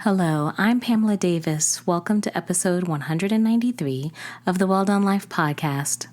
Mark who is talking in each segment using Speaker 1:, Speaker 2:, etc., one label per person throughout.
Speaker 1: Hello, I'm Pamela Davis. Welcome to episode 193 of the Well Done Life podcast.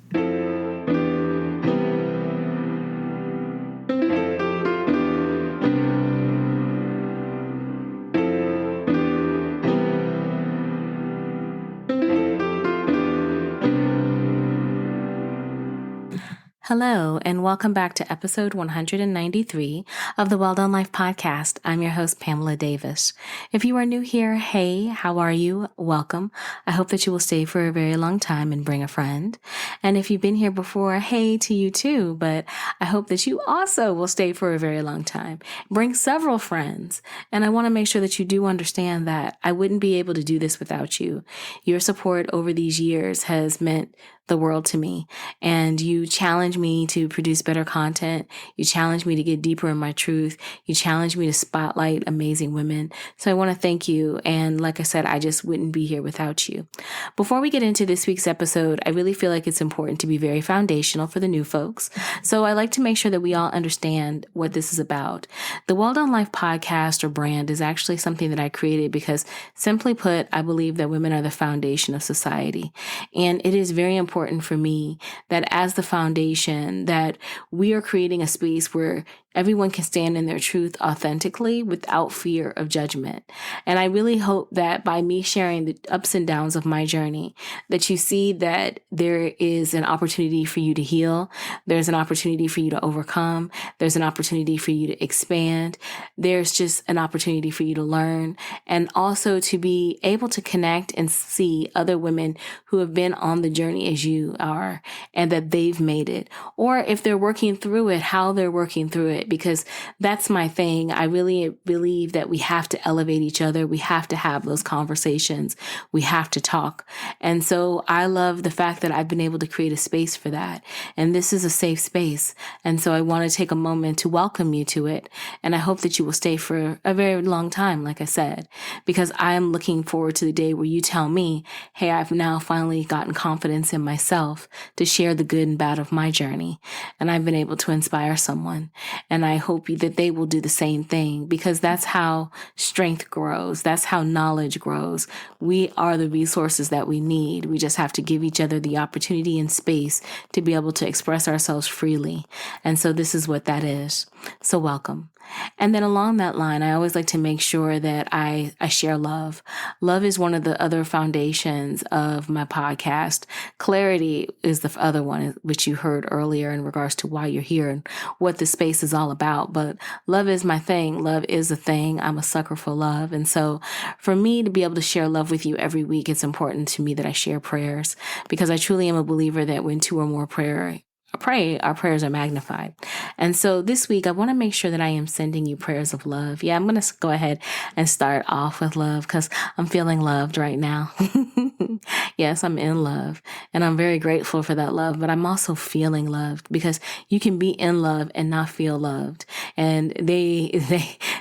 Speaker 1: Hello, and welcome back to episode 193 of the Well Done Life podcast. I'm your host, Pamela Davis. If you are new here, hey, how are you? Welcome. I hope that you will stay for a very long time and bring a friend. And if you've been here before, hey to you too, but I hope that you also will stay for a very long time. Bring several friends. And I want to make sure that you do understand that I wouldn't be able to do this without you. Your support over these years has meant the world to me, and you challenge me to produce better content. You challenge me to get deeper in my truth. You challenge me to spotlight amazing women. So I want to thank you. And like I said, I just wouldn't be here without you. Before we get into this week's episode, I really feel like it's important to be very foundational for the new folks. So I like to make sure that we all understand what this is about. The Well Done Life podcast or brand is actually something that I created because, simply put, I believe that women are the foundation of society. And it is very important for me that as the foundation, that we are creating a space where everyone can stand in their truth authentically without fear of judgment. And I really hope that by me sharing the ups and downs of my journey, that you see that there is an opportunity for you to heal. There's an opportunity for you to overcome. There's an opportunity for you to expand. There's just an opportunity for you to learn, and also to be able to connect and see other women who have been on the journey as you are, and that they've made it. Or if they're working through it, how they're working through it. Because that's my thing. I really believe that we have to elevate each other. We have to have those conversations. We have to talk. And so I love the fact that I've been able to create a space for that. And this is a safe space. And so I want to take a moment to welcome you to it. And I hope that you will stay for a very long time, like I said, because I am looking forward to the day where you tell me, hey, I've now finally gotten confidence in myself to share the good and bad of my journey. And I've been able to inspire someone. And I hope that they will do the same thing, because that's how strength grows. That's how knowledge grows. We are the resources that we need. We just have to give each other the opportunity and space to be able to express ourselves freely. And so this is what that is. So welcome. And then along that line, I always like to make sure that I share love. Love is one of the other foundations of my podcast. Clarity is the other one, which you heard earlier in regards to why you're here and what the space is all about. But love is my thing. Love is a thing. I'm a sucker for love. And so for me to be able to share love with you every week, it's important to me that I share prayers, because I truly am a believer that when two or more pray, our prayers are magnified. And so this week, I want to make sure that I am sending you prayers of love. Yeah, I'm going to go ahead and start off with love because I'm feeling loved right now. Yes, I'm in love, and I'm very grateful for that love, but I'm also feeling loved, because you can be in love and not feel loved. And they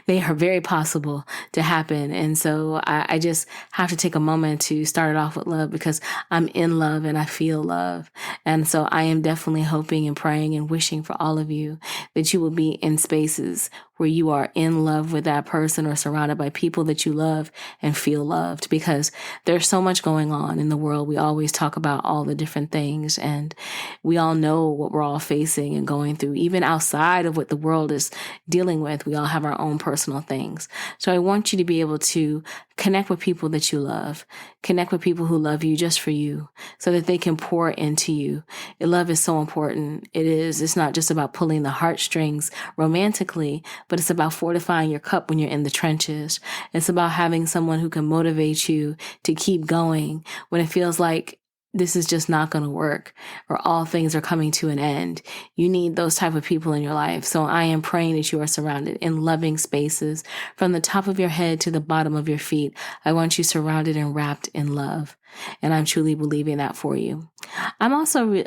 Speaker 1: are very possible to happen. And so I just have to take a moment to start it off with love, because I'm in love and I feel love. And so I am definitely hoping and praying and wishing for all of you that you will be in spaces where you are in love with that person or surrounded by people that you love and feel loved, because there's so much going on in the world. We always talk about all the different things, and we all know what we're all facing and going through. Even outside of what the world is dealing with, we all have our own personal things. So I want you to be able to connect with people that you love, connect with people who love you just for you, so that they can pour into you. Love is so important. It's not just about pulling the heartstrings romantically, but it's about fortifying your cup when you're in the trenches. It's about having someone who can motivate you to keep going when it feels like this is just not going to work, or all things are coming to an end. You need those type of people in your life. So I am praying that you are surrounded in loving spaces from the top of your head to the bottom of your feet. I want you surrounded and wrapped in love. And I'm truly believing that for you. I'm also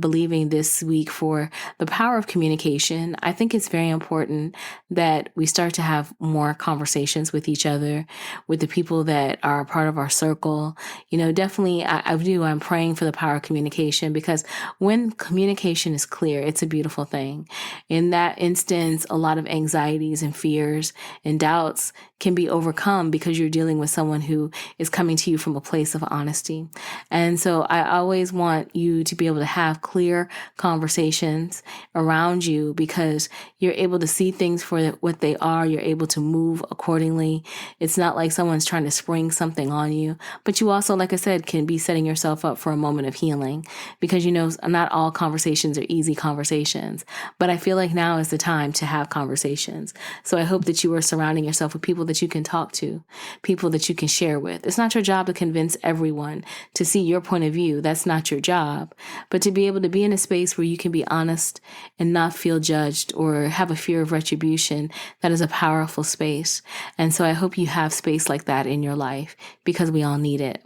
Speaker 1: believing this week for the power of communication. I think it's very important that we start to have more conversations with each other, with the people that are a part of our circle. Definitely I'm praying for the power of communication, because when communication is clear, it's a beautiful thing. In that instance, a lot of anxieties and fears and doubts can be overcome because you're dealing with someone who is coming to you from a place of honesty. And so I always want you to be able to have clear conversations around you, because you're able to see things for what they are. You're able to move accordingly. It's not like someone's trying to spring something on you, but you also, like I said, can be setting yourself up for a moment of healing, because not all conversations are easy conversations, but I feel like now is the time to have conversations. So I hope that you are surrounding yourself with people that you can talk to, people that you can share with. It's not your job to convince everyone to see your point of view. That's not your job. But to be able to be in a space where you can be honest and not feel judged or have a fear of retribution, that is a powerful space. And so I hope you have space like that in your life, because we all need it.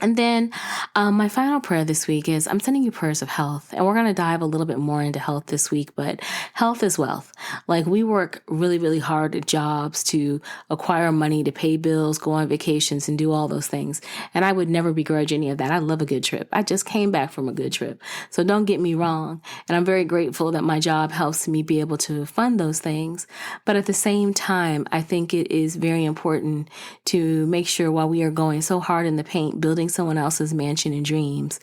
Speaker 1: And then my final prayer this week is I'm sending you prayers of health. And we're going to dive a little bit more into health this week, but health is wealth. Like, we work really, really hard at jobs to acquire money, to pay bills, go on vacations, and do all those things. And I would never begrudge any of that. I love a good trip. I just came back from a good trip. So don't get me wrong. And I'm very grateful that my job helps me be able to fund those things. But at the same time, I think it is very important to make sure, while we are going so hard in the paint, building someone else's mansion and dreams,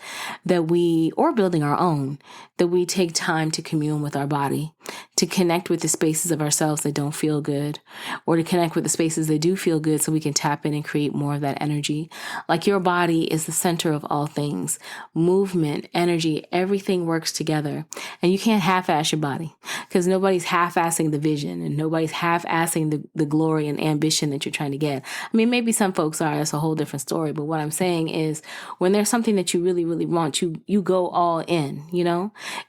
Speaker 1: or building our own, that we take time to commune with our body, to connect with the spaces of ourselves that don't feel good, or to connect with the spaces that do feel good, so we can tap in and create more of that energy. Like, your body is the center of all things. Movement, energy, everything works together. And you can't half-ass your body, because nobody's half-assing the vision, and nobody's half-assing the glory and ambition that you're trying to get. I mean, maybe some folks are, that's a whole different story. But what I'm saying is, when there's something that you really, really want, you go all in,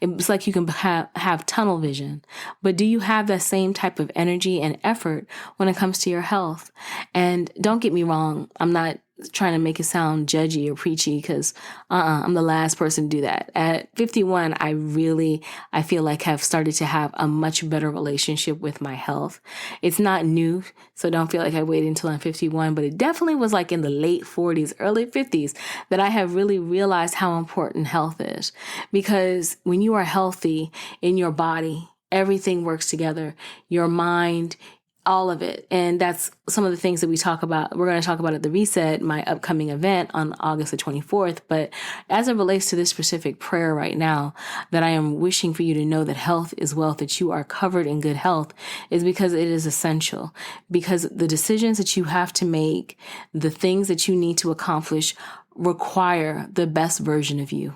Speaker 1: It's like you can have tunnel vision, but do you have that same type of energy and effort when it comes to your health? And don't get me wrong, I'm not trying to make it sound judgy or preachy, because I'm the last person to do that. At 51, I feel like have started to have a much better relationship with my health. It's not new, so don't feel like I waited until I'm 51, but it definitely was like in the late 40s, early 50s that I have really realized how important health is. Because when you are healthy in your body, everything works together. Your mind, all of it. And that's some of the things that we talk about. We're going to talk about at the Reset, my upcoming event on August the 24th. But as it relates to this specific prayer right now, that I am wishing for you to know that health is wealth, that you are covered in good health, is because it is essential. Because the decisions that you have to make, the things that you need to accomplish, require the best version of you.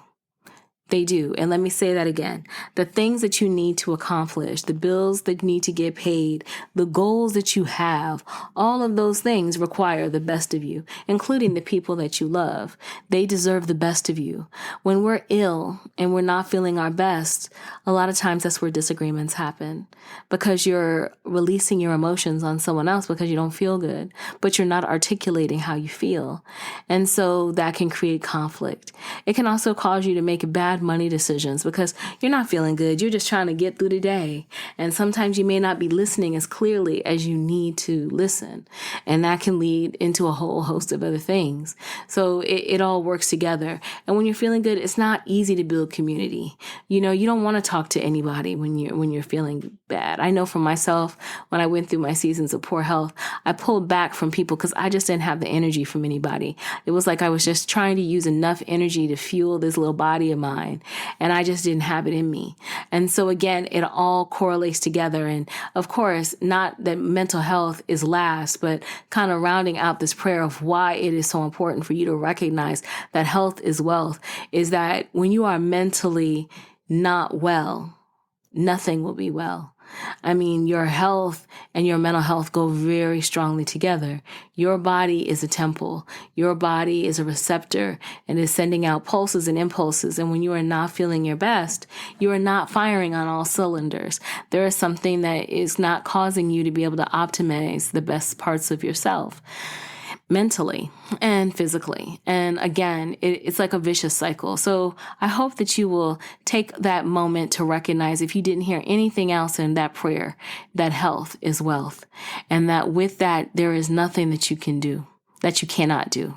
Speaker 1: They do. And let me say that again. The things that you need to accomplish, the bills that need to get paid, the goals that you have, all of those things require the best of you, including the people that you love. They deserve the best of you. When we're ill and we're not feeling our best, a lot of times that's where disagreements happen, because you're releasing your emotions on someone else because you don't feel good, but you're not articulating how you feel. And so that can create conflict. It can also cause you to make bad money decisions because you're not feeling good. You're just trying to get through the day. And sometimes you may not be listening as clearly as you need to listen. And that can lead into a whole host of other things. So it all works together. And when you're feeling good, it's not easy to build community. You don't want to talk to anybody when you're feeling bad. I know for myself, when I went through my seasons of poor health, I pulled back from people because I just didn't have the energy from anybody. It was like I was just trying to use enough energy to fuel this little body of mine. And I just didn't have it in me. And so again, it all correlates together. And of course, not that mental health is last, but kind of rounding out this prayer of why it is so important for you to recognize that health is wealth, is that when you are mentally not well, nothing will be well. I mean, your health and your mental health go very strongly together. Your body is a temple. Your body is a receptor and is sending out pulses and impulses. And when you are not feeling your best, you are not firing on all cylinders. There is something that is not causing you to be able to optimize the best parts of yourself. mentally and physically. And again, it's like a vicious cycle. So I hope that you will take that moment to recognize, if you didn't hear anything else in that prayer, that health is wealth. And that with that, there is nothing that you can do, that you cannot do,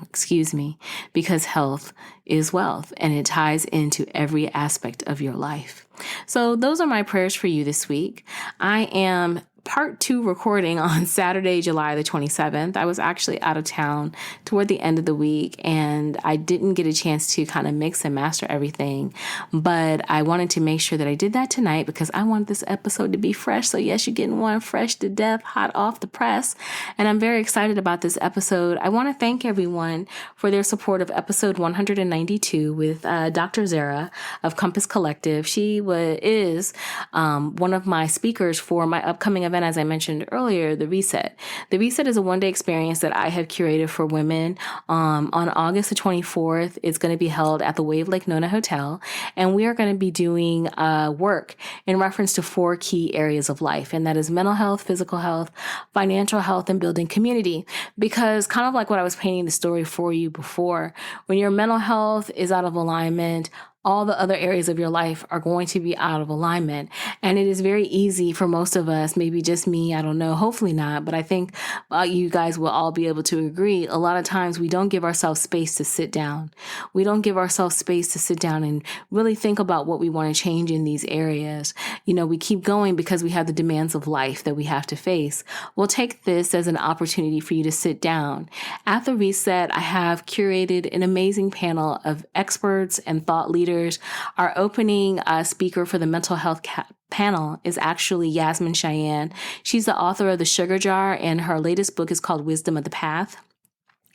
Speaker 1: because health is wealth and it ties into every aspect of your life. So those are my prayers for you this week. I am part 2 recording on Saturday, July the 27th. I was actually out of town toward the end of the week, and I didn't get a chance to kind of mix and master everything, but I wanted to make sure that I did that tonight because I wanted this episode to be fresh. So yes, you're getting one fresh to death, hot off the press, and I'm very excited about this episode. I want to thank everyone for their support of episode 192 with Dr. Zara of Compass Collective. She is one of my speakers for my upcoming event, as I mentioned earlier, the Reset. The Reset is a one-day experience that I have curated for women. On August the 24th, it's going to be held at the Wave Lake Nona Hotel, and we are going to be doing work in reference to 4 key areas of life, and that is mental health, physical health, financial health, and building community. Because kind of like what I was painting the story for you before, when your mental health is out of alignment, all the other areas of your life are going to be out of alignment. And it is very easy for most of us, maybe just me, I don't know, hopefully not, but I think you guys will all be able to agree. A lot of times we don't give ourselves space to sit down. We don't give ourselves space to sit down and really think about what we want to change in these areas. We keep going because we have the demands of life that we have to face. We'll take this as an opportunity for you to sit down. At the Reset, I have curated an amazing panel of experts and thought leaders. Our opening speaker for the mental health panel is actually Yasmin Cheyenne. She's the author of The Sugar Jar, and her latest book is called Wisdom of the Path.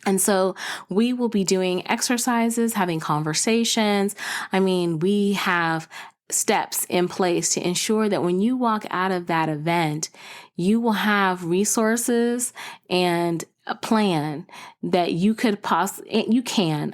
Speaker 1: And so we will be doing exercises, having conversations. We have steps in place to ensure that when you walk out of that event, you will have resources and a plan that you can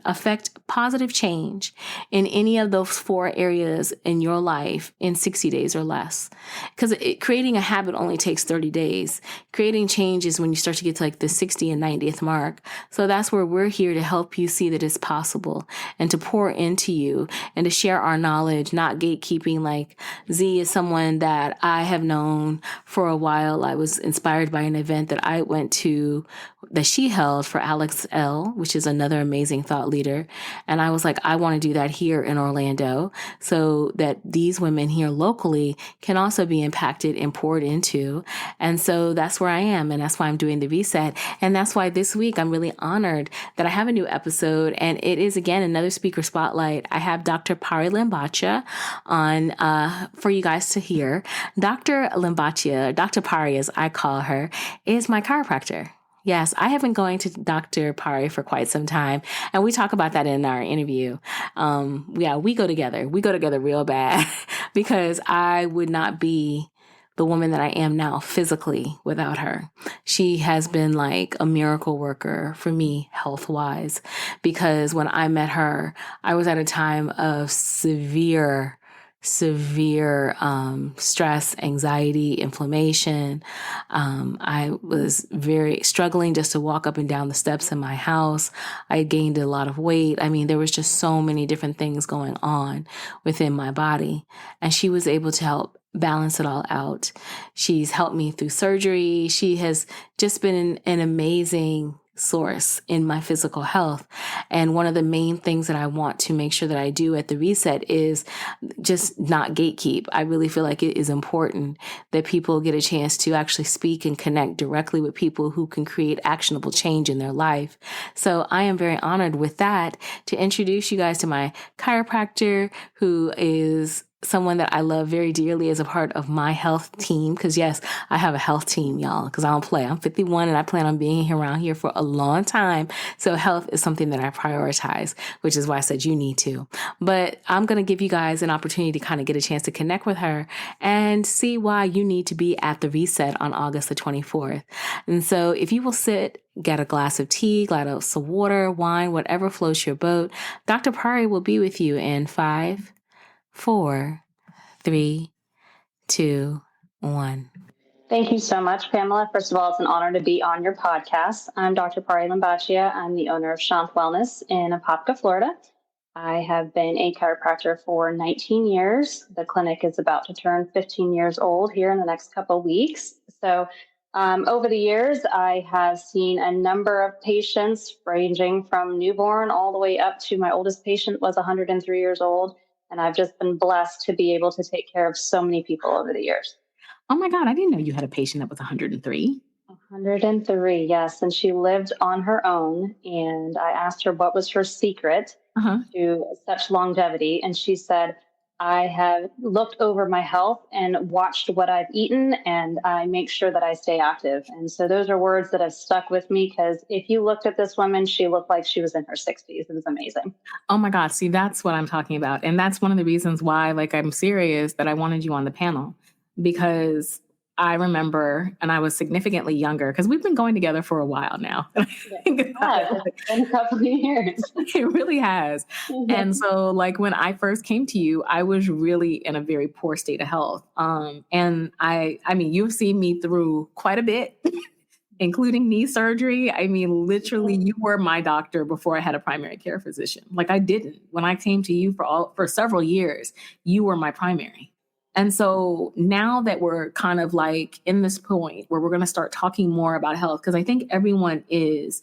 Speaker 1: affect positive change in any of those 4 areas in your life in 60 days or less. Because creating a habit only takes 30 days. Creating change is when you start to get to like the 60 and 90th mark. So that's where we're here to help you see that it's possible and to pour into you and to share our knowledge, not gatekeeping. Like Z is someone that I have known for a while. I was inspired by an event that I went to that she held for Alex L., which is another amazing thought leader. And I was like, I want to do that here in Orlando so that these women here locally can also be impacted and poured into. And so that's where I am. And that's why I'm doing the Reset. And that's why this week I'm really honored that I have a new episode. And it is, again, another speaker spotlight. I have Dr. Pari Limbachia on for you guys to hear. Dr. Limbachia, Dr. Pari as I call her, is my chiropractor. Yes, I have been going to Dr. Pari for quite some time, and we talk about that in our interview. We go together. We go together real bad because I would not be the woman that I am now physically without her. She has been like a miracle worker for me health-wise, because when I met her, I was at a time of severe stress, anxiety, inflammation. I was very struggling just to walk up and down the steps in my house. I gained a lot of weight. There was just so many different things going on within my body, and she was able to help balance it all out. She's helped me through surgery. She has just been an amazing source in my physical health. And one of the main things that I want to make sure that I do at the Reset is just not gatekeep. I really feel like it is important that people get a chance to actually speak and connect directly with people who can create actionable change in their life. So I am very honored with that to introduce you guys to my chiropractor, who is someone that I love very dearly as a part of my health team. Because yes, I have a health team, y'all, because I don't play. I'm 51 and I plan on being around here for a long time. So health is something that I prioritize, which is why I said you need to. But I'm going to give you guys an opportunity to kind of get a chance to connect with her and see why you need to be at the Reset on August the 24th. And so if you will sit, get a glass of tea, glass of water, wine, whatever floats your boat, Dr. Pari will be with you in 5, 4, 3, 2, 1.
Speaker 2: Thank you so much, Pamela. First of all, it's an honor to be on your podcast. I'm Dr. Pari Limbachia. I'm the owner of Shant Wellness in Apopka, Florida. I have been a chiropractor for 19 years. The clinic is about to turn 15 years old here in the next couple of weeks. So over the years, I have seen a number of patients ranging from newborn all the way up to my oldest patient was 103 years old. And I've just been blessed to be able to take care of so many people over the years.
Speaker 1: Oh my God, I didn't know you had a patient that was 103.
Speaker 2: 103, yes. And she lived on her own. And I asked her what was her secret to such longevity. And she said, I have looked over my health and watched what I've eaten, and I make sure that I stay active. And so those are words that have stuck with me, because if you looked at this woman, she looked like she was in her 60s. It was amazing.
Speaker 1: Oh my God. See, that's what I'm talking about. And that's one of the reasons why, I'm serious that I wanted you on the panel, because I remember, and I was significantly younger, because we've been going together for a while now.
Speaker 2: Yeah, it's been a couple of years.
Speaker 1: It really has. And so when I first came to you, I was really in a very poor state of health. And I mean, you've seen me through quite a bit, including knee surgery. I mean, literally, you were my doctor before I had a primary care physician. I didn't. When I came to you for several years, you were my primary. And so now that we're kind of in this point where we're going to start talking more about health, because I think everyone is,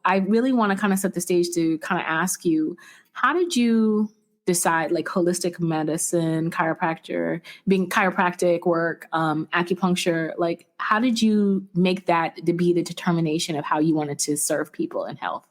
Speaker 1: I really want to kind of set the stage to kind of ask you, how did you decide holistic medicine, chiropractic work, acupuncture, how did you make that to be the determination of how you wanted to serve people in health?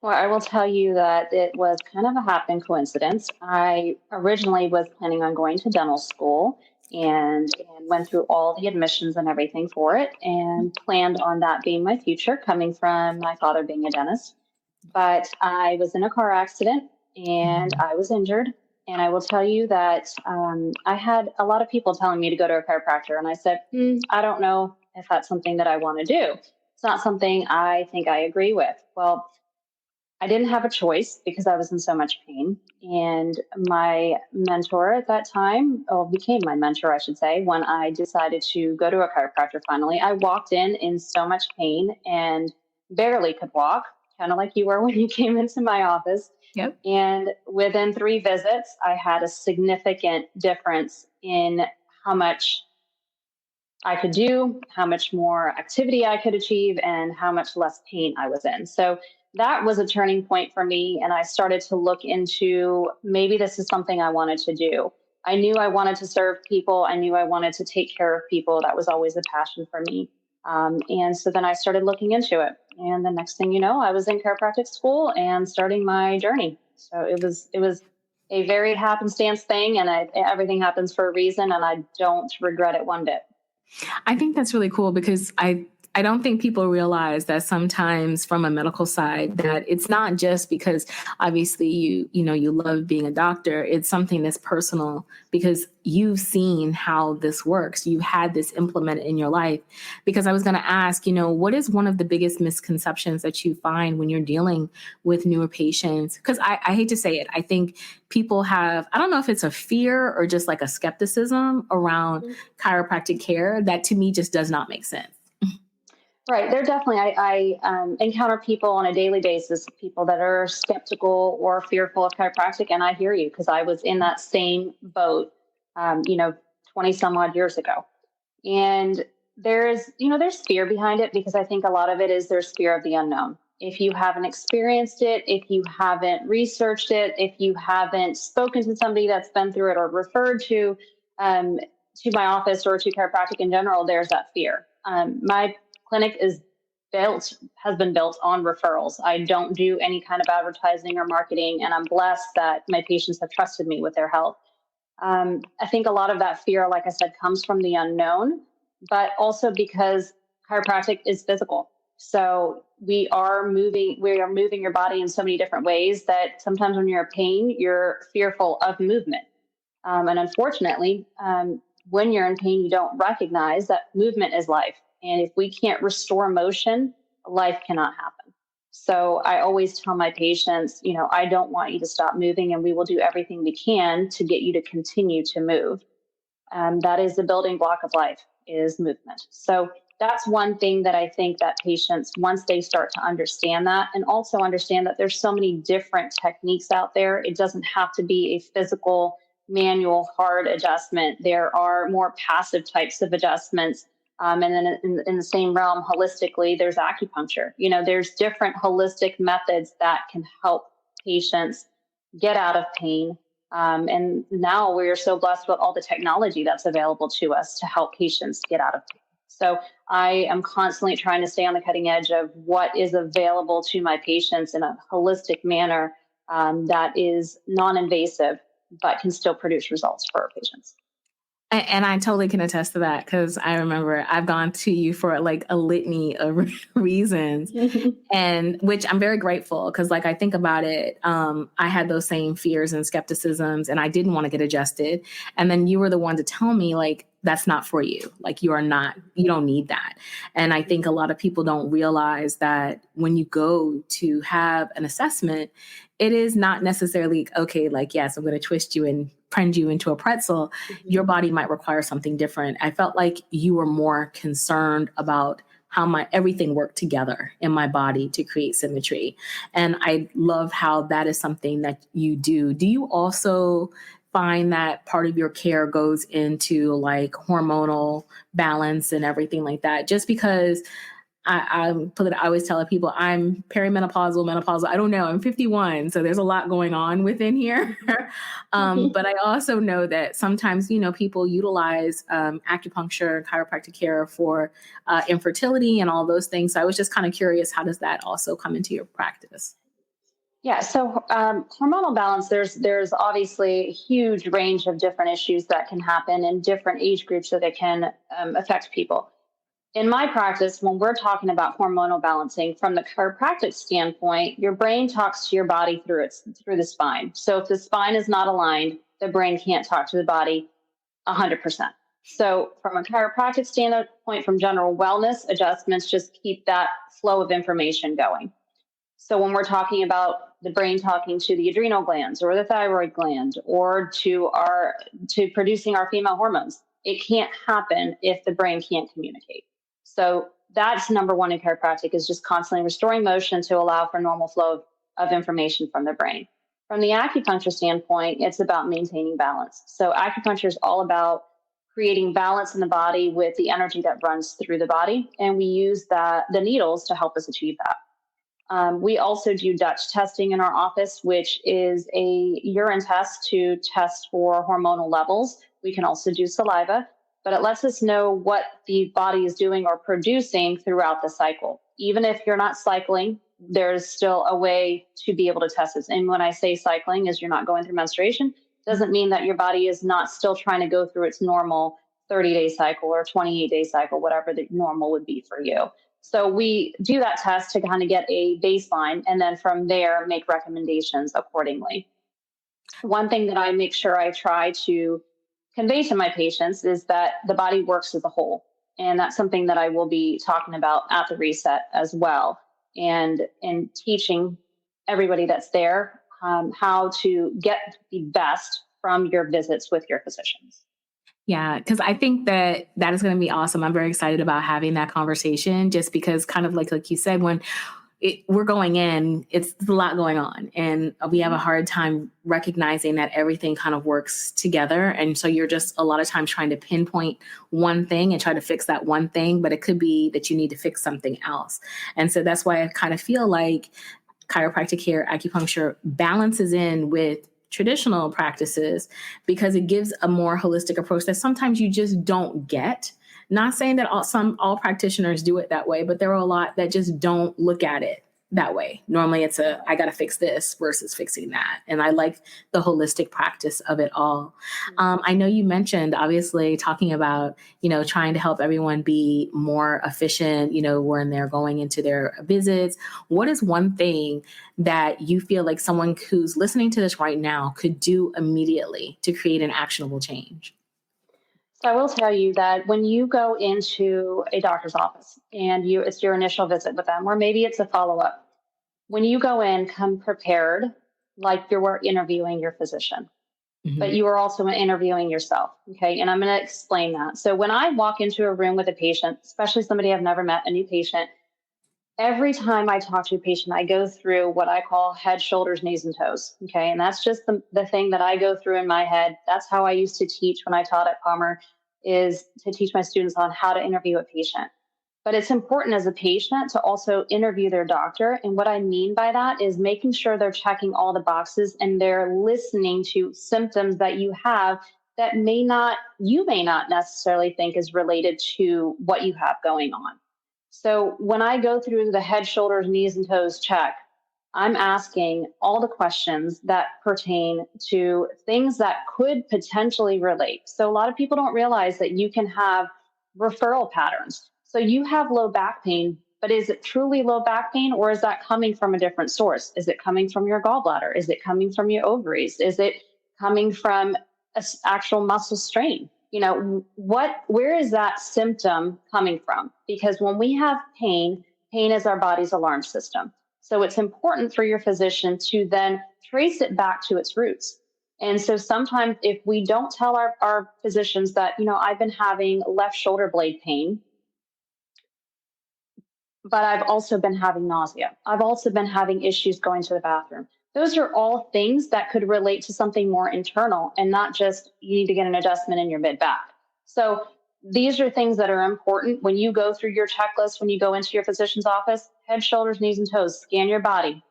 Speaker 2: Well, I will tell you that it was kind of a happen coincidence. I originally was planning on going to dental school and went through all the admissions and everything for it, and planned on that being my future, coming from my father being a dentist. But I was in a car accident and I was injured. And I will tell you that I had a lot of people telling me to go to a chiropractor. And I said, I don't know if that's something that I want to do. It's not something I think I agree with. Well, I didn't have a choice because I was in so much pain. And my mentor at that time, became my mentor, I should say, when I decided to go to a chiropractor finally. I walked in so much pain and barely could walk, kind of like you were when you came into my office.
Speaker 1: Yep.
Speaker 2: And within 3 visits, I had a significant difference in how much I could do, how much more activity I could achieve, and how much less pain I was in. So that was a turning point for me. And I started to look into, maybe this is something I wanted to do. I knew I wanted to serve people. I knew I wanted to take care of people. That was always a passion for me. And so then I started looking into it. And the next thing you know, I was in chiropractic school and starting my journey. So it was a very happenstance thing, and everything happens for a reason, and I don't regret it one bit.
Speaker 1: I think that's really cool, because I don't think people realize that sometimes from a medical side that it's not just because obviously you love being a doctor. It's something that's personal because you've seen how this works. You had this implemented in your life. Because I was going to ask, what is one of the biggest misconceptions that you find when you're dealing with newer patients? Because I hate to say it, I think people have, I don't know if it's a fear or just a skepticism around chiropractic care that to me just does not make sense.
Speaker 2: Right. There definitely, I encounter people on a daily basis, people that are skeptical or fearful of chiropractic. And I hear you, because I was in that same boat, 20 some odd years ago. And there's fear behind it, because I think a lot of it is there's fear of the unknown. If you haven't experienced it, if you haven't researched it, if you haven't spoken to somebody that's been through it or referred to my office or to chiropractic in general, there's that fear. My clinic has been built on referrals. I don't do any kind of advertising or marketing, and I'm blessed that my patients have trusted me with their health. I think a lot of that fear, like I said, comes from the unknown, but also because chiropractic is physical. So we are moving your body in so many different ways that sometimes when you're in pain, you're fearful of movement. And unfortunately, when you're in pain, you don't recognize that movement is life. And if we can't restore motion, life cannot happen. So I always tell my patients, I don't want you to stop moving, and we will do everything we can to get you to continue to move. That is the building block of life. is movement. So that's one thing that I think that patients, once they start to understand that, and also understand that there's so many different techniques out there, it doesn't have to be a physical, manual, hard adjustment. There are more passive types of adjustments. And then in the same realm, holistically, there's acupuncture. There's different holistic methods that can help patients get out of pain. And now we are so blessed with all the technology that's available to us to help patients get out of pain. So I am constantly trying to stay on the cutting edge of what is available to my patients in a holistic manner that is non-invasive, but can still produce results for our patients.
Speaker 1: And I totally can attest to that, because I remember I've gone to you for like a litany of reasons, and which I'm very grateful, because like I think about it, I had those same fears and skepticisms, and I didn't want to get adjusted. And then you were the one to tell me, like, that's not for you. Like, you don't need that. And I think a lot of people don't realize that when you go to have an assessment, it is not necessarily, okay, like, yes, I'm going to twist you and prend you into a pretzel. Your body might require something different. I felt like you were more concerned about how everything worked together in my body to create symmetry. And I love how that is something that you do. Do you also find that part of your care goes into like hormonal balance and everything like that? Just because I always tell people I'm perimenopausal, menopausal. I don't know. I'm 51, so there's a lot going on within here. But I also know that sometimes, people utilize acupuncture, chiropractic care for infertility and all those things. So I was just kind of curious, how does that also come into your practice?
Speaker 2: Yeah, so hormonal balance, there's obviously a huge range of different issues that can happen in different age groups that it can affect people. In my practice, when we're talking about hormonal balancing from the chiropractic standpoint, your brain talks to your body through the spine. So if the spine is not aligned, the brain can't talk to the body 100%. So from a chiropractic standpoint, from general wellness, adjustments just keep that flow of information going. So when we're talking about the brain talking to the adrenal glands or the thyroid gland or to producing our female hormones, it can't happen if the brain can't communicate. So that's number one in chiropractic, is just constantly restoring motion to allow for normal flow of information from the brain. From the acupuncture standpoint, it's about maintaining balance. So acupuncture is all about creating balance in the body with the energy that runs through the body. And we use the needles to help us achieve that. We also do Dutch testing in our office, which is a urine test to test for hormonal levels. We can also do saliva, but it lets us know what the body is doing or producing throughout the cycle. Even if you're not cycling, there's still a way to be able to test this. And when I say cycling, is you're not going through menstruation, doesn't mean that your body is not still trying to go through its normal 30-day cycle or 28-day cycle, whatever the normal would be for you. So we do that test to kind of get a baseline, and then from there make recommendations accordingly. One thing that I make sure I try to convey to my patients is that the body works as a whole. And that's something that I will be talking about at the reset as well, and teaching everybody that's there how to get the best from your visits with your physicians.
Speaker 1: Yeah, because I think that is going to be awesome. I'm very excited about having that conversation, just because kind of like you said, when we're going in, it's a lot going on, and we have a hard time recognizing that everything kind of works together. And so you're just a lot of times trying to pinpoint one thing and try to fix that one thing, but it could be that you need to fix something else. And so that's why I kind of feel like chiropractic care, acupuncture balances in with traditional practices, because it gives a more holistic approach that sometimes you just don't get. Not saying that all practitioners do it that way, but there are a lot that just don't look at it that way. Normally it's I got to fix this versus fixing that. And I like the holistic practice of it all. I know you mentioned, obviously, talking about, trying to help everyone be more efficient, when they're going into their visits. What is one thing that you feel like someone who's listening to this right now could do immediately to create an actionable change?
Speaker 2: So I will tell you that when you go into a doctor's office and it's your initial visit with them, or maybe it's a follow-up, when you go in, come prepared like you were interviewing your physician. but you are also interviewing yourself. Okay. And I'm going to explain that. So when I walk into a room with a patient, especially somebody I've never met, a new patient, every time I talk to a patient, I go through what I call head, shoulders, knees, and toes. Okay. And that's just the thing that I go through in my head. That's how I used to teach when I taught at Palmer, is to teach my students on how to interview a patient. But it's important as a patient to also interview their doctor. And what I mean by that is making sure they're checking all the boxes and they're listening to symptoms that you have that you may not necessarily think is related to what you have going on. So when I go through the head, shoulders, knees, and toes check, I'm asking all the questions that pertain to things that could potentially relate. So a lot of people don't realize that you can have referral patterns. So you have low back pain, but is it truly low back pain, or is that coming from a different source? Is it coming from your gallbladder? Is it coming from your ovaries? Is it coming from an actual muscle strain? Where is that symptom coming from? Because when we have pain is our body's alarm system. So it's important for your physician to then trace it back to its roots. And so sometimes if we don't tell our physicians that, I've been having left shoulder blade pain, but I've also been having nausea. I've also been having issues going to the bathroom. Those are all things that could relate to something more internal and not just you need to get an adjustment in your mid back. So these are things that are important when you go through your checklist, when you go into your physician's office: head, shoulders, knees, and toes. Scan your body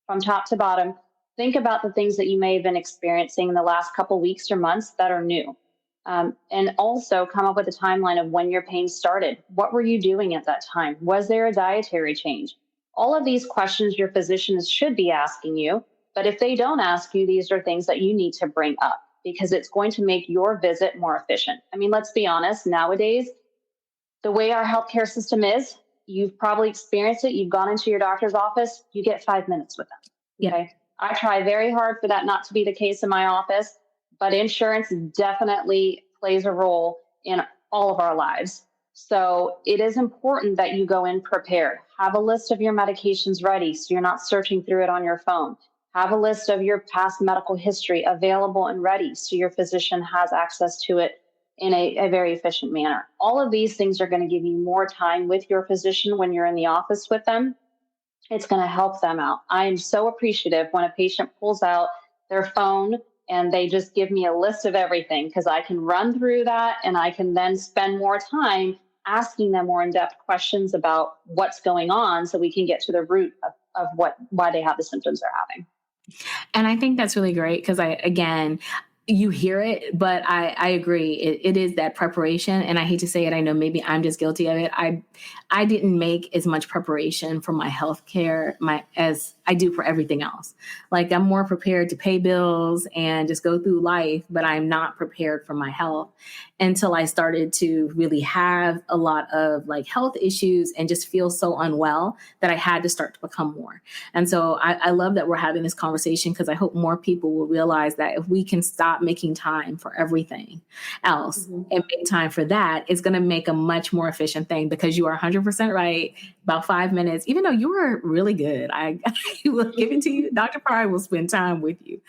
Speaker 2: from top to bottom. Think about the things that you may have been experiencing in the last couple weeks or months that are new. And also come up with a timeline of when your pain started. What were you doing at that time? Was there a dietary change? All of these questions your physicians should be asking you. But if they don't ask you, these are things that you need to bring up because it's going to make your visit more efficient. I mean, let's be honest, nowadays, the way our healthcare system is, you've probably experienced it. You've gone into your doctor's office, you get 5 minutes with them. Okay.
Speaker 1: Yeah.
Speaker 2: I try very hard for that not to be the case in my office, but insurance definitely plays a role in all of our lives. So it is important that you go in prepared. Have a list of your medications ready so you're not searching through it on your phone. Have a list of your past medical history available and ready so your physician has access to it in a very efficient manner. All of these things are going to give you more time with your physician when you're in the office with them. It's going to help them out. I am so appreciative when a patient pulls out their phone and they just give me a list of everything, because I can run through that and I can then spend more time asking them more in-depth questions about what's going on so we can get to the root of why they have the symptoms they're having.
Speaker 1: And I think that's really great because you hear it, but I agree. It is that preparation. And I hate to say it. I know maybe I'm just guilty of it. I didn't make as much preparation for my healthcare as I do for everything else. Like, I'm more prepared to pay bills and just go through life, but I'm not prepared for my health until I started to really have a lot of health issues and just feel so unwell that I had to start to become more. And so I love that we're having this conversation, because I hope more people will realize that if we can stop making time for everything else and make time for that, it's going to make a much more efficient thing, because you are 100% right. About 5 minutes, even though you were really good, I will give it to you. Dr. Pari will spend time with you.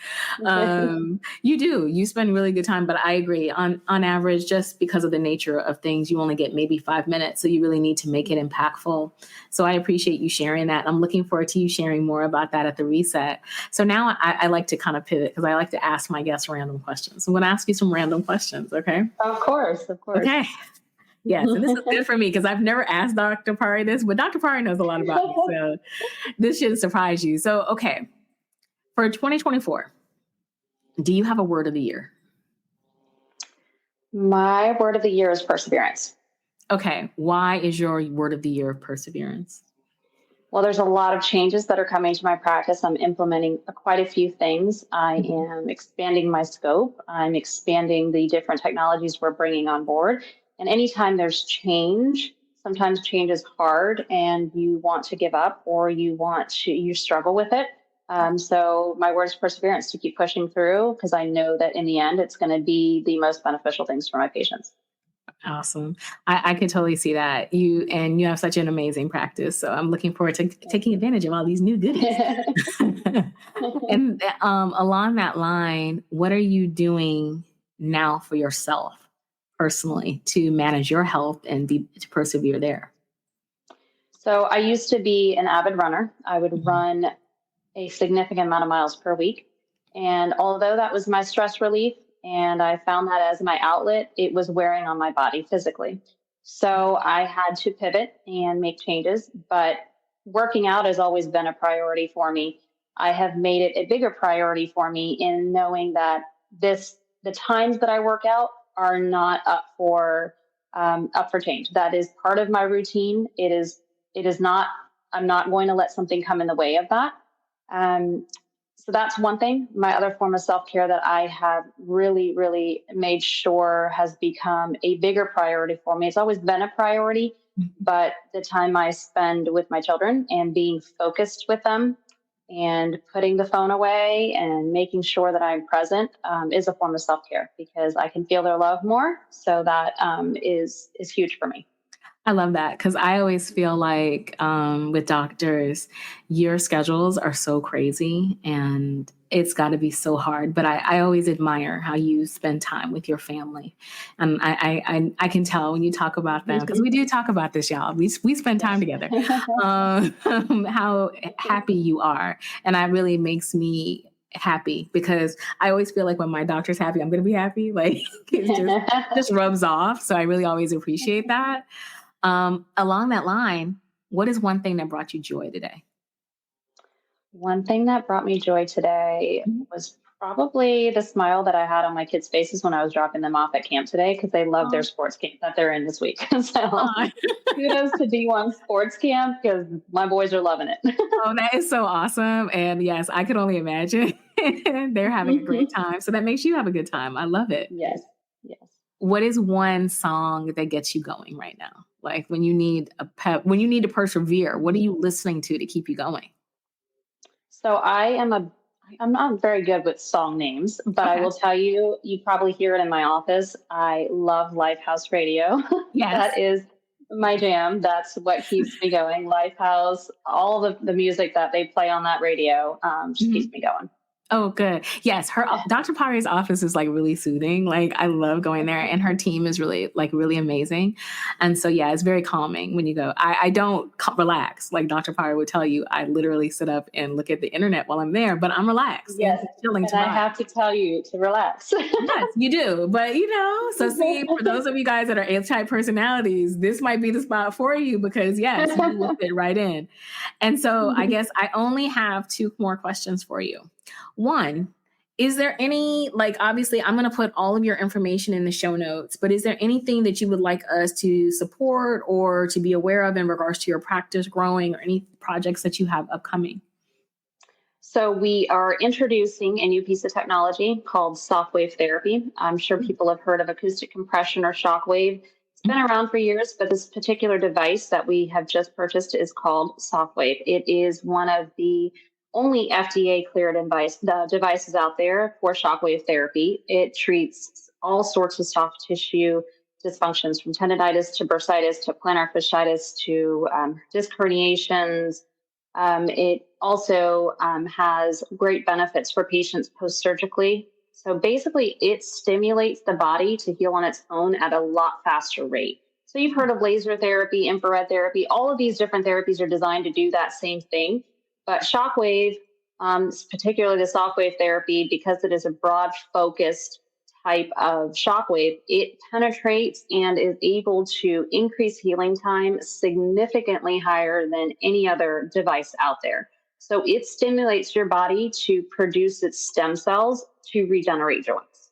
Speaker 1: You spend really good time, but I agree on average, just because of the nature of things, you only get maybe 5 minutes. So you really need to make it impactful. So I appreciate you sharing that. I'm looking forward to you sharing more about that at the reset. So now I like to kind of pivot, because I like to ask my guests random questions. I'm going to ask you some random questions. Okay.
Speaker 2: Of course.
Speaker 1: Okay. Yes. And this is good for me, because I've never asked Dr. Pari this, but Dr. Pari knows a lot about me. So this shouldn't surprise you. So, okay. For 2024, do you have a word of the year?
Speaker 2: My word of the year is perseverance.
Speaker 1: Okay. Why is your word of the year perseverance?
Speaker 2: Well, there's a lot of changes that are coming to my practice. I'm implementing quite a few things. I am expanding my scope. I'm expanding the different technologies we're bringing on board. And anytime there's change, sometimes change is hard and you want to give up, or you struggle with it. So my word is perseverance, to keep pushing through, because I know that in the end, it's going to be the most beneficial things for my patients.
Speaker 1: Awesome. I could totally see that. You have such an amazing practice. So I'm looking forward to taking advantage of all these new goodies. And along that line, what are you doing now for yourself personally to manage your health and to persevere there?
Speaker 2: So I used to be an avid runner. I would
Speaker 1: Mhm.
Speaker 2: run a significant amount of miles per week. And although that was my stress relief and I found that as my outlet, it was wearing on my body physically. So I had to pivot and make changes, but working out has always been a priority for me. I have made it a bigger priority for me in knowing that the times that I work out are not up for change. That is part of my routine. It is not. I'm not going to let something come in the way of that. Um, so that's one thing. My other form of self care that I have really, really made sure has become a bigger priority for me. It's always been a priority, but the time I spend with my children and being focused with them and putting the phone away and making sure that I'm present is a form of self care because I can feel their love more. So that is huge for me.
Speaker 1: I love that because I always feel like with doctors, your schedules are so crazy and it's got to be so hard. But I always admire how you spend time with your family, and I can tell when you talk about them because we do talk about this, y'all. We spend time
Speaker 2: Yes.
Speaker 1: together. How happy you are, and that really makes me happy because I always feel like when my doctor's happy, I'm going to be happy. Like just rubs off. So I really always appreciate that. Along that line, what is one thing that brought you joy today?
Speaker 2: One thing that brought me joy today
Speaker 1: Mhm.
Speaker 2: was probably the smile that I had on my kids' faces when I was dropping them off at camp today because they love their
Speaker 1: Oh,
Speaker 2: sports camp that they're in this week. So
Speaker 1: aw.
Speaker 2: kudos to D1 Sports Camp because my boys are loving it.
Speaker 1: Oh, that is so awesome. And yes, I could only imagine they're having a great time. So that makes you have a good time. I love it.
Speaker 2: Yes, yes.
Speaker 1: What is one song that gets you going right now? Like when you need a pep, when you need to persevere, what are you listening to keep you going?
Speaker 2: So I'm not very good with song names, but I
Speaker 1: Okay.
Speaker 2: will tell you, you probably hear it in my office. I love Lifehouse Radio. That
Speaker 1: Yes.
Speaker 2: is my jam. That's what keeps me going. Lifehouse, all the music that they play on that radio just keeps me going.
Speaker 1: Oh, good. Yes, her Dr. Pari's office is like really soothing. Like I love going there, and her team is really amazing. And so yeah, it's very calming when you go. I don't relax like Dr. Pari would tell you. I literally sit up and look at the internet while I'm there, but I'm relaxed and
Speaker 2: Yes.
Speaker 1: chilling
Speaker 2: And
Speaker 1: to
Speaker 2: I
Speaker 1: vibe.
Speaker 2: have to tell you to relax.
Speaker 1: Yes, you do. But so see, for those of you guys that are A-type personalities, this might be the spot for you because yes, you will fit right in. And so I guess I only have two more questions for you. One, is there any, like, obviously, I'm going to put all of your information in the show notes, but is there anything that you would like us to support or to be aware of in regards to your practice growing or any projects that you have upcoming?
Speaker 2: So we are introducing a new piece of technology called soft wave therapy. I'm sure people have heard of acoustic compression or shock wave. It's been around for years, but this particular device that we have just purchased is called soft wave. It is one of the only FDA cleared devices out there for shockwave therapy. It treats all sorts of soft tissue dysfunctions from tendonitis to bursitis to plantar fasciitis to disc herniations. It also has great benefits for patients post surgically. So basically, it stimulates the body to heal on its own at a lot faster rate. So you've heard of laser therapy, infrared therapy. All of these different therapies are designed to do that same thing. But shockwave, particularly the soft wave therapy, because it is a broad focused type of shockwave, it penetrates and is able to increase healing time significantly higher than any other device out there. So it stimulates your body to produce its stem cells to regenerate joints.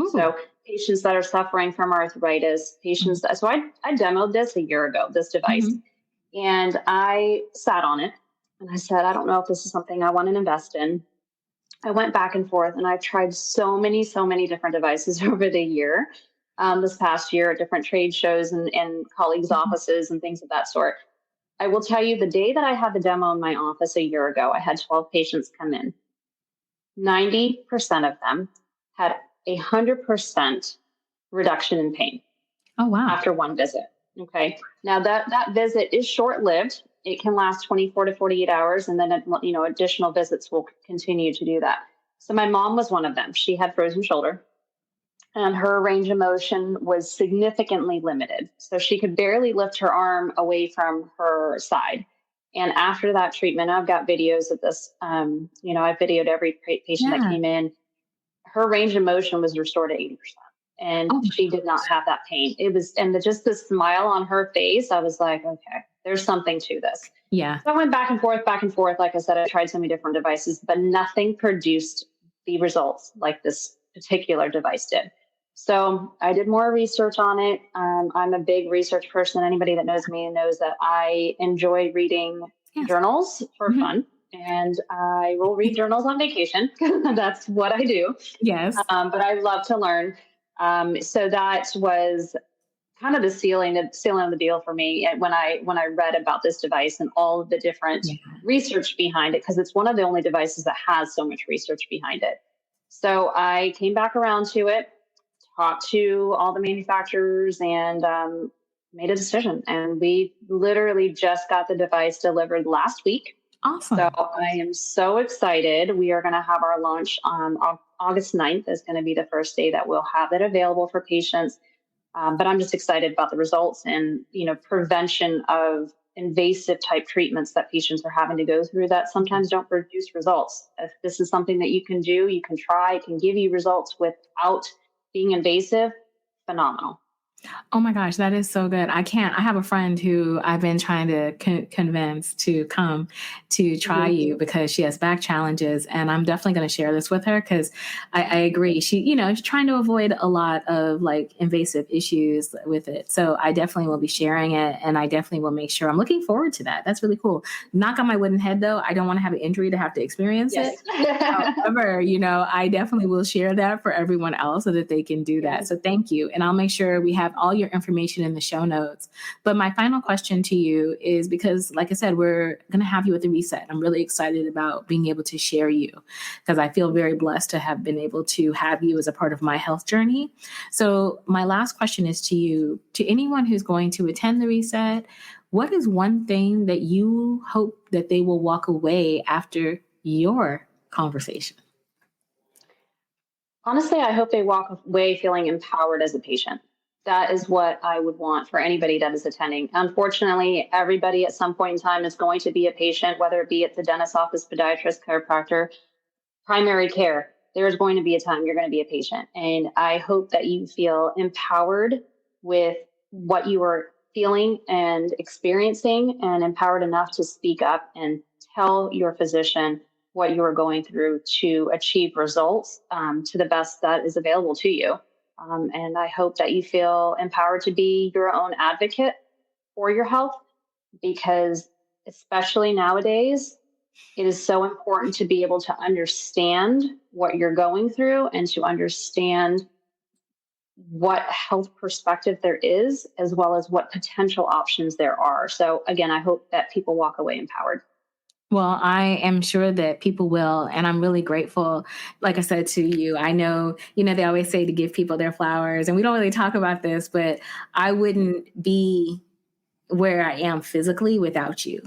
Speaker 1: Ooh.
Speaker 2: So patients that are suffering from arthritis, I demoed this a year ago, this device,
Speaker 1: Mhm.
Speaker 2: and I sat on it and I said, I don't know if this is something I want to invest in. I went back and forth and I've tried so many different devices over the year, this past year at different trade shows and colleagues'
Speaker 1: Mhm.
Speaker 2: offices and things of that sort. I will tell you the day that I had the demo in my office a year ago, I had 12 patients come in. 90% of them had 100% reduction in pain.
Speaker 1: Oh, wow.
Speaker 2: after one visit. Okay. Now that visit is short-lived. It can last 24 to 48 hours. And then, additional visits will continue to do that. So my mom was one of them. She had frozen shoulder and her range of motion was significantly limited. So she could barely lift her arm away from her side. And after that treatment, I've got videos of this. I've videoed every patient that came in. Her range of motion was restored to 80%. And she did not have that pain. It was, and just the smile on her face, I was like, okay, there's something to this.
Speaker 1: Yeah.
Speaker 2: So I went back and forth. Like I said, I tried so many different devices, but nothing produced the results like this particular device did. So I did more research on it. I'm a big research person. Anybody that knows me knows that I enjoy reading journals for fun. And I will read journals on vacation. That's what I do.
Speaker 1: Yes.
Speaker 2: But I love to learn. So that was kind of the sealing of the deal for me when I read about this device and all of the different research behind it, because it's one of the only devices that has so much research behind it. So I came back around to it, talked to all the manufacturers, and made a decision. And we literally just got the device delivered last week.
Speaker 1: Awesome.
Speaker 2: So I am so excited. We are going to have our launch on August 9th is going to be the first day that we'll have it available for patients. But I'm just excited about the results and, prevention of invasive type treatments that patients are having to go through that sometimes don't produce results. If this is something that you can do, you can try, it can give you results without being invasive, phenomenal.
Speaker 1: Oh my gosh, that is so good. I have a friend who I've been trying to convince to come to try you because she has back challenges. And I'm definitely going to share this with her because I agree. She, is trying to avoid a lot of like invasive issues with it. So I definitely will be sharing it. And I definitely will make sure. I'm looking forward to that. That's really cool. Knock on my wooden head though. I don't want to have an injury to have to experience it. However, I definitely will share that for everyone else so that they can do that. So thank you. And I'll make sure we have all your information in the show notes. But my final question to you is, because like I said, we're going to have you at the reset. I'm really excited about being able to share you because I feel very blessed to have been able to have you as a part of my health journey. So my last question is to you, to anyone who's going to attend the reset, what is one thing that you hope that they will walk away after your conversation?
Speaker 2: Honestly, I hope they walk away feeling empowered as a patient. That is what I would want for anybody that is attending. Unfortunately, everybody at some point in time is going to be a patient, whether it be at the dentist office, podiatrist, chiropractor, primary care. There's going to be a time you're going to be a patient. And I hope that you feel empowered with what you are feeling and experiencing, and empowered enough to speak up and tell your physician what you are going through to achieve results to the best that is available to you. And I hope that you feel empowered to be your own advocate for your health, because especially nowadays, it is so important to be able to understand what you're going through and to understand what health perspective there is, as well as what potential options there are. So again, I hope that people walk away empowered.
Speaker 1: Well, I am sure that people will, and I'm really grateful, like I said, to you. I know, they always say to give people their flowers, and we don't really talk about this, but I wouldn't be where I am physically without you.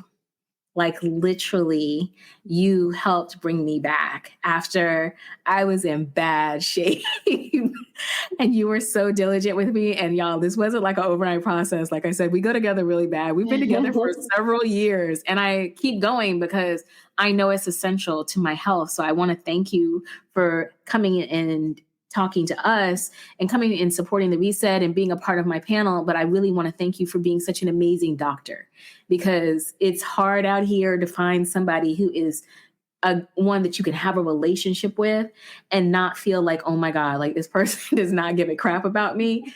Speaker 1: Like literally, you helped bring me back after I was in bad shape. And you were so diligent with me. And y'all, this wasn't like an overnight process. Like I said, we go together really bad. We've been together for several years. And I keep going because I know it's essential to my health. So I want to thank you for coming in and talking to us and coming and supporting the reset and being a part of my panel. But I really want to thank you for being such an amazing doctor, because it's hard out here to find somebody who is one that you can have a relationship with and not feel like, oh my God, like this person does not give a crap about me.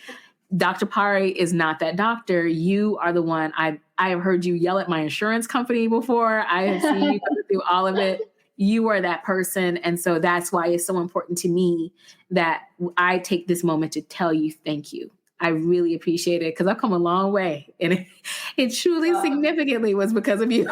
Speaker 1: Dr. Pari is not that doctor. You are the one. I have heard you yell at my insurance company before. I have seen you go through all of it. You are that person. And so that's why it's so important to me that I take this moment to tell you thank you. I really appreciate it because I've come a long way, and it truly significantly was because of you.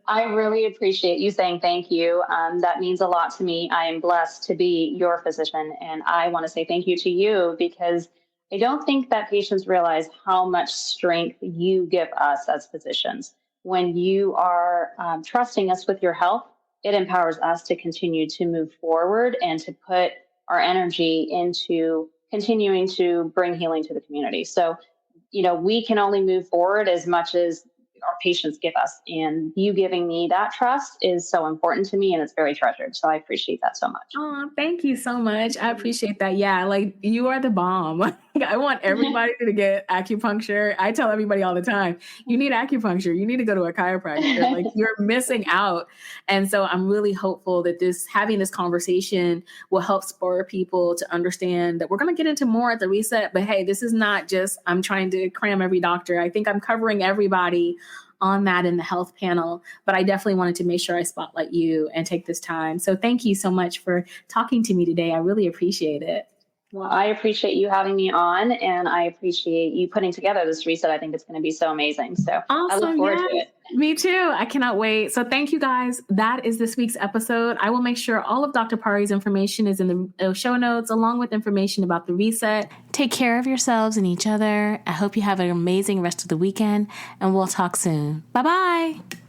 Speaker 2: I really appreciate you saying thank you. That means a lot to me. I am blessed to be your physician, and I want to say thank you to you because I don't think that patients realize how much strength you give us as physicians. When you are trusting us with your health, it empowers us to continue to move forward and to put our energy into continuing to bring healing to the community. So, we can only move forward as much as our patients give us. And you giving me that trust is so important to me, and it's very treasured. So I appreciate that so much.
Speaker 1: Oh, thank you so much. I appreciate that. Yeah, like you are the bomb. I want everybody to get acupuncture. I tell everybody all the time, you need acupuncture. You need to go to a chiropractor. Like you're missing out. And so I'm really hopeful that having this conversation will help spur people to understand that we're going to get into more at the reset. But hey, this is not just, I'm trying to cram every doctor. I think I'm covering everybody on that in the health panel, but I definitely wanted to make sure I spotlight you and take this time. So thank you so much for talking to me today. I really appreciate it.
Speaker 2: Well, I appreciate you having me on, and I appreciate you putting together this reset. I think it's going to be so amazing. So awesome, I look forward to it.
Speaker 1: Me too. I cannot wait. So thank you guys. That is this week's episode. I will make sure all of Dr. Pari's information is in the show notes, along with information about the reset. Take care of yourselves and each other. I hope you have an amazing rest of the weekend, and we'll talk soon. Bye-bye.